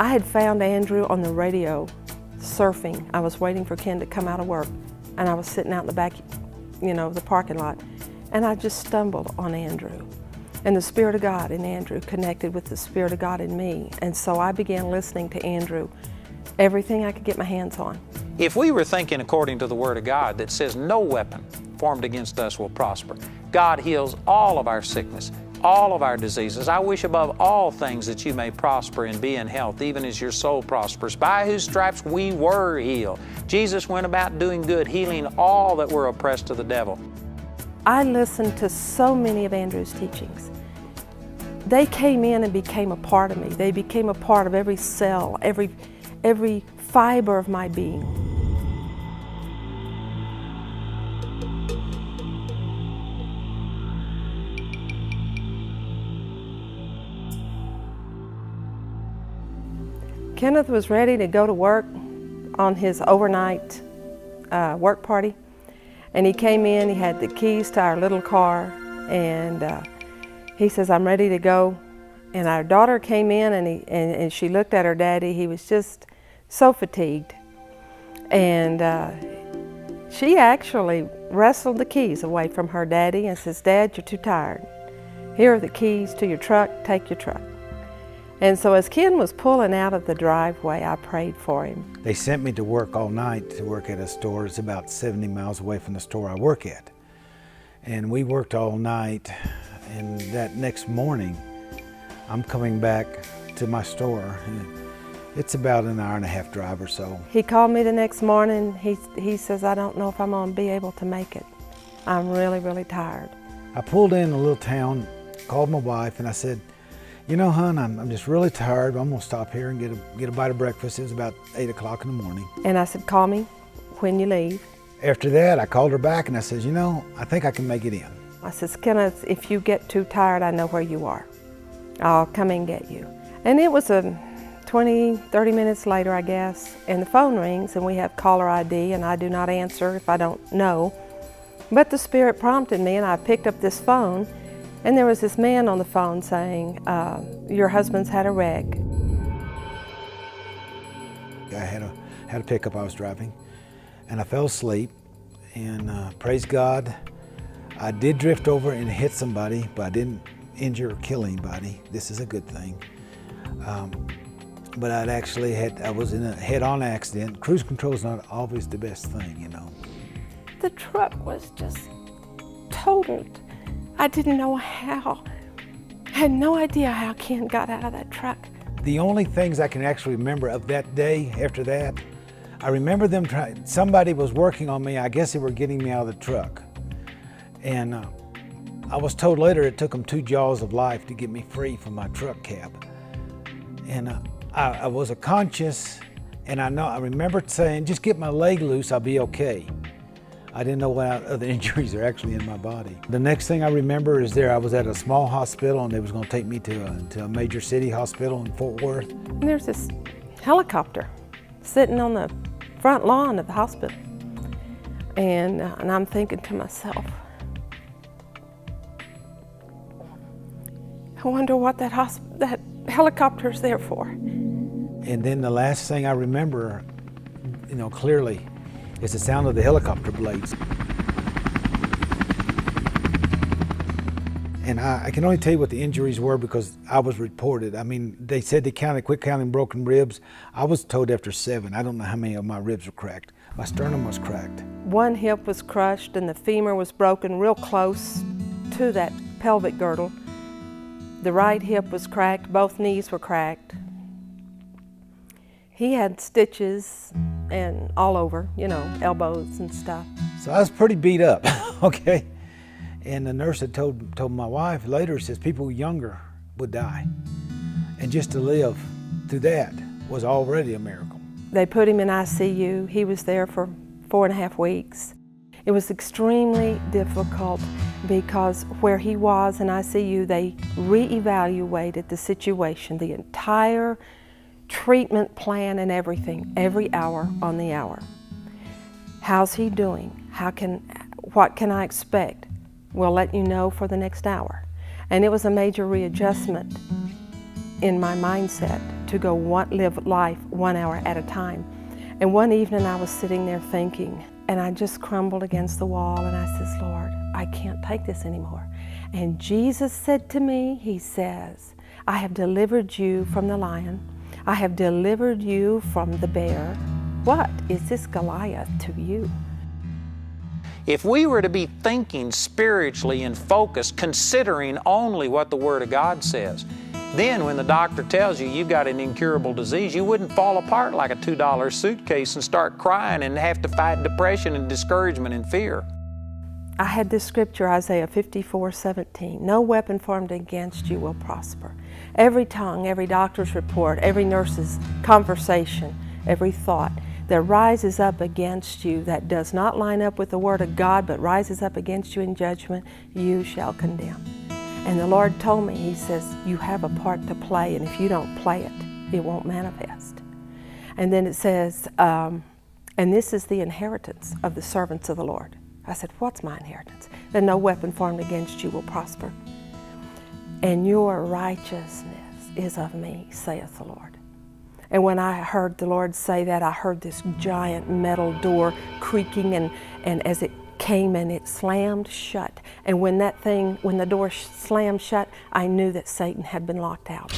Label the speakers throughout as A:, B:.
A: I had found Andrew on the radio surfing. I was waiting for Ken to come out of work, and I was sitting out in the back, the parking lot, and I just stumbled on Andrew. And the Spirit of God in Andrew connected with the Spirit of God in me. And so I began listening to Andrew, everything I could get my hands on.
B: If we were thinking according to the Word of God that says no weapon formed against us will prosper, God heals all of our sickness, all of our diseases. I wish above all things that you may prosper and be in health, even as your soul prospers, by whose stripes we were healed. Jesus went about doing good, healing all that were oppressed of the devil.
A: I listened to so many of Andrew's teachings. They came in and became a part of me. They became a part of every cell, every fiber of my being. Kenneth was ready to go to work on his overnight work party. And he came in, he had the keys to our little car, and he says, I'm ready to go. And our daughter came in and she looked at her daddy. He was just so fatigued. And she actually wrestled the keys away from her daddy and says, Dad, you're too tired. Here are the keys to your truck, take your truck. And so as Ken was pulling out of the driveway, I prayed for him.
C: They sent me to work all night to work at a store. It's about 70 miles away from the store I work at. And we worked all night, and that next morning, I'm coming back to my store. And it's about an hour and a half drive or so. He
A: called me the next morning. He says, I don't know if I'm gonna be able to make it. I'm really, really tired.
C: I pulled in a little town, called my wife, and I said, you know, hon, I'm just really tired. I'm gonna stop here and get a bite of breakfast. It was about 8 o'clock in the morning.
A: And I said, call me when you leave.
C: After that, I called her back and I said, you know, I think I can make it in.
A: I said, Kenneth, if you get too tired, I know where you are. I'll come and get you. And it was 20, 30 minutes later, I guess, and the phone rings and we have caller ID, and I do not answer if I don't know. But the Spirit prompted me and I picked up this phone. And there was this man on the phone saying, your husband's had a wreck.
C: I had a pickup I was driving, and I fell asleep, and praise God, I did drift over and hit somebody, but I didn't injure or kill anybody. This is a good thing. But I was in a head-on accident. Cruise control is not always the best thing, you know.
A: The truck was just totaled. I didn't know how. I had no idea how Ken got out of that truck.
C: The only things I can actually remember of that day after that, I remember somebody was working on me. I guess they were getting me out of the truck. And I was told later it took them 2 jaws of life to get me free from my truck cab. And I was conscious, and I remember saying, just get my leg loose, I'll be okay. I didn't know what other injuries are actually in my body. The next thing I remember is I was at a small hospital, and they was going to take me to a major city hospital in Fort Worth.
A: And there's this helicopter sitting on the front lawn of the hospital. And I'm thinking to myself, I wonder what that helicopter's there for.
C: And then the last thing I remember, clearly, is the sound of the helicopter blades. And I can only tell you what the injuries were because I was reported. I mean, they said they quit counting broken ribs. I was told after 7. I don't know how many of my ribs were cracked. My sternum was cracked.
A: One hip was crushed and the femur was broken real close to that pelvic girdle. The right hip was cracked, both knees were cracked. He had stitches and all over, elbows and stuff.
C: So I was pretty beat up, okay? And the nurse had told my wife later, says people younger would die. And just to live through that was already a miracle.
A: They put him in ICU. He was there for 4.5 weeks. It was extremely difficult because where he was in ICU, they reevaluated the situation, the entire treatment plan and everything, every hour on the hour. How's he doing? What can I expect? We'll let you know for the next hour. And it was a major readjustment in my mindset to go live life 1 hour at a time. And one evening I was sitting there thinking, and I just crumbled against the wall, and I says, Lord, I can't take this anymore. And Jesus said to me, he says, I have delivered you from the lion. I have delivered you from the bear. What is this Goliath to you?
B: If we were to be thinking spiritually and focused, considering only what the Word of God says, then when the doctor tells you you've got an incurable disease, you wouldn't fall apart like a $2 suitcase and start crying and have to fight depression and discouragement and fear.
A: I had this scripture, Isaiah 54:17. No weapon formed against you will prosper. Every tongue, every doctor's report, every nurse's conversation, every thought that rises up against you that does not line up with the Word of God but rises up against you in judgment, you shall condemn. And the Lord told me, he says, you have a part to play, and if you don't play it, it won't manifest. And then it says, and this is the inheritance of the servants of the Lord. I said, what's my inheritance? That no weapon formed against you will prosper. And your righteousness is of me, saith the Lord. And when I heard the Lord say that, I heard this giant metal door creaking, and as it came and it slammed shut. And when the door slammed shut, I knew that Satan had been locked out.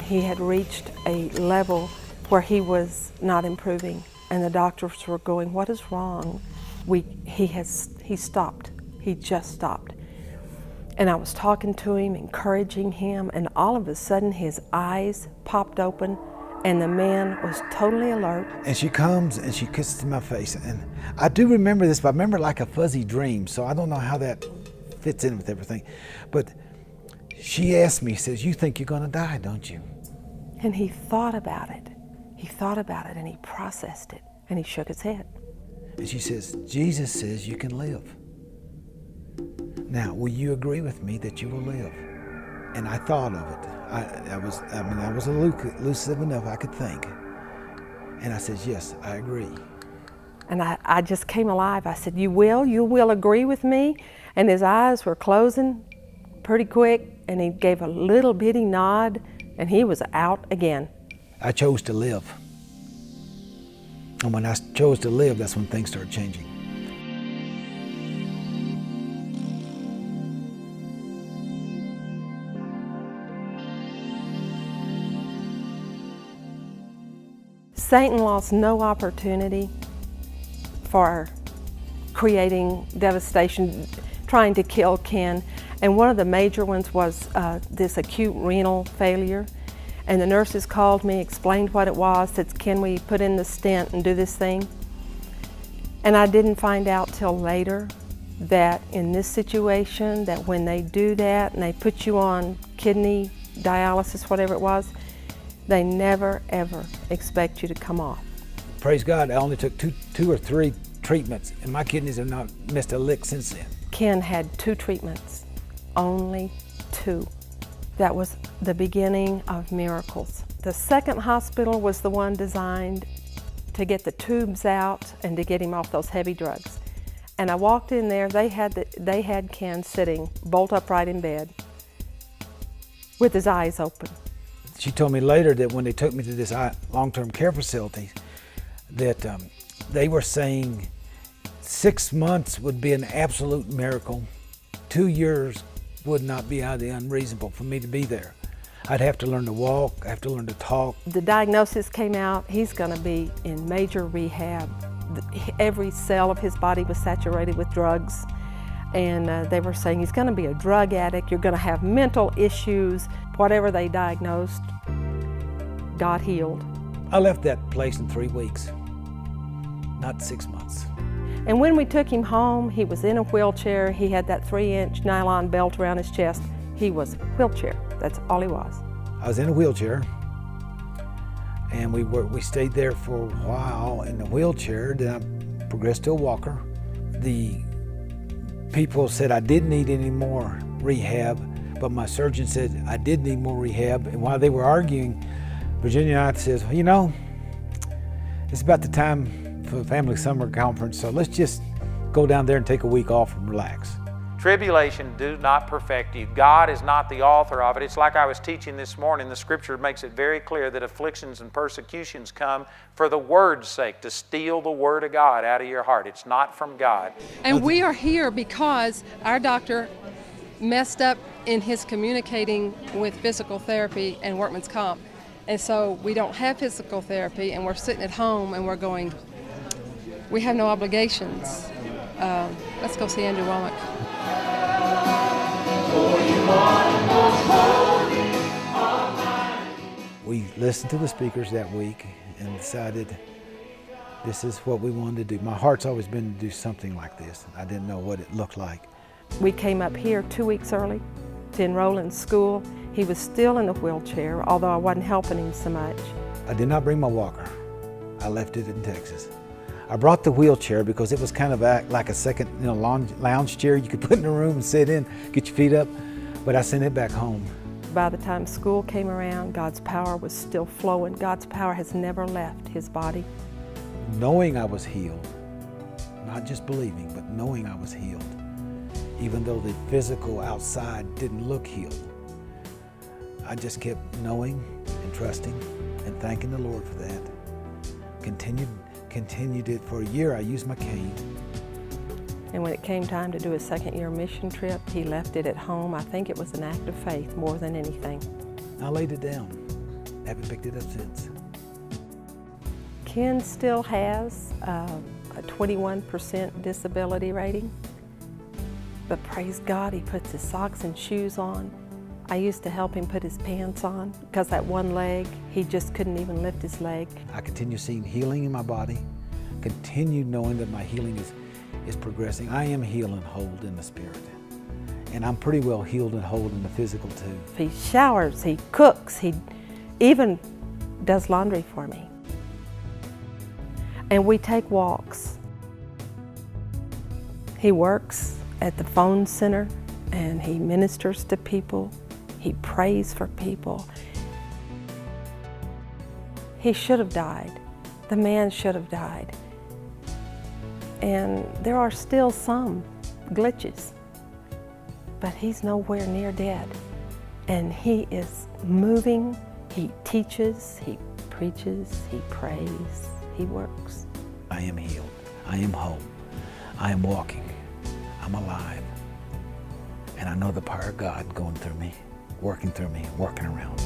A: He had reached a level where he was not improving, and the doctors were going, what is wrong? He stopped. He just stopped. And I was talking to him, encouraging him, and all of a sudden his eyes popped open and the man was totally alert.
C: And she comes and she kisses my face. And I do remember this, but I remember like a fuzzy dream, so I don't know how that fits in with everything. But she asked me, says, you think you're gonna die, don't you?
A: And he thought about it. He thought about it and he processed it and he shook his head.
C: And she says, Jesus says you can live. Now, will you agree with me that you will live? And I thought of it. I was elusive enough I could think. And I said, yes, I agree.
A: And I just came alive. I said, you will agree with me? And his eyes were closing pretty quick, and he gave a little bitty nod, and he was out again.
C: I chose to live. And when I chose to live, that's when things started changing.
A: Satan lost no opportunity for creating devastation, trying to kill Ken. And one of the major ones was this acute renal failure. And the nurses called me, explained what it was, said, can we put in the stent and do this thing? And I didn't find out till later that in this situation, that when they do that and they put you on kidney dialysis, whatever it was, they never, ever expect you to come off.
C: Praise God, I only took two or three treatments, and my kidneys have not missed a lick since then.
A: Ken had 2 treatments, only 2. That was the beginning of miracles. The second hospital was the one designed to get the tubes out and to get him off those heavy drugs. And I walked in there, they had Ken sitting bolt upright in bed with his eyes open.
C: She told me later that when they took me to this long-term care facility, that they were saying 6 months would be an absolute miracle. 2 years would not be out of the unreasonable for me to be there. I'd have to learn to walk, I have to learn to talk.
A: The diagnosis came out, he's gonna be in major rehab. Every cell of his body was saturated with drugs. And they were saying he's gonna be a drug addict, you're gonna have mental issues. Whatever they diagnosed, God healed.
C: I left that place in 3 weeks, not 6 months.
A: And when we took him home, he was in a wheelchair. He had that 3-inch nylon belt around his chest. He was wheelchair, that's all he was.
C: I was in a wheelchair, and we stayed there for a while in the wheelchair. Then I progressed to a walker. The people said I didn't need any more rehab, but my surgeon said I did need more rehab. And while they were arguing, Virginia and I said, you know, it's about the time a family summer conference, so let's just go down there and take a week off and relax.
B: Tribulation do not perfect you. God is not the author of it. It's like I was teaching this morning. The Scripture makes it very clear that afflictions and persecutions come for the Word's sake, to steal the Word of God out of your heart. It's not from God.
D: And we are here because our doctor messed up in his communicating with physical therapy and workman's comp. And so we don't have physical therapy, and we're sitting at home and we're going, we have no obligations. Let's go see Andrew Womack.
C: We listened to the speakers that week and decided this is what we wanted to do. My heart's always been to do something like this. I didn't know what it looked like.
A: We came up here 2 weeks early to enroll in school. He was still in a wheelchair, although I wasn't helping him so much.
C: I did not bring my walker. I left it in Texas. I brought the wheelchair because it was kind of like a second lounge chair you could put in the room and sit in, get your feet up, but I sent it back home.
A: By the time school came around, God's power was still flowing. God's power has never left his body.
C: Knowing I was healed, not just believing, but knowing I was healed, even though the physical outside didn't look healed, I just kept knowing and trusting and thanking the Lord for that. Continued it for a year. I used my cane.
A: And when it came time to do a second-year mission trip, he left it at home. I think it was an act of faith more than anything.
C: I laid it down. Haven't picked it up since.
A: Ken still has a 21% disability rating, but praise God, he puts his socks and shoes on. I used to help him put his pants on because that one leg, he just couldn't even lift his leg.
C: I continue seeing healing in my body, continue knowing that my healing is progressing. I am healed and whole in the spirit, and I'm pretty well healed and whole in the physical too.
A: He showers, he cooks, he even does laundry for me. And we take walks. He works at the phone center and he ministers to people. He prays for people. He should have died. The man should have died. And there are still some glitches, but he's nowhere near dead. And he is moving, he teaches, he preaches, he prays, he works.
C: I am healed. I am whole. I am walking. I'm alive. And I know the power of God going through me, working through me, working around.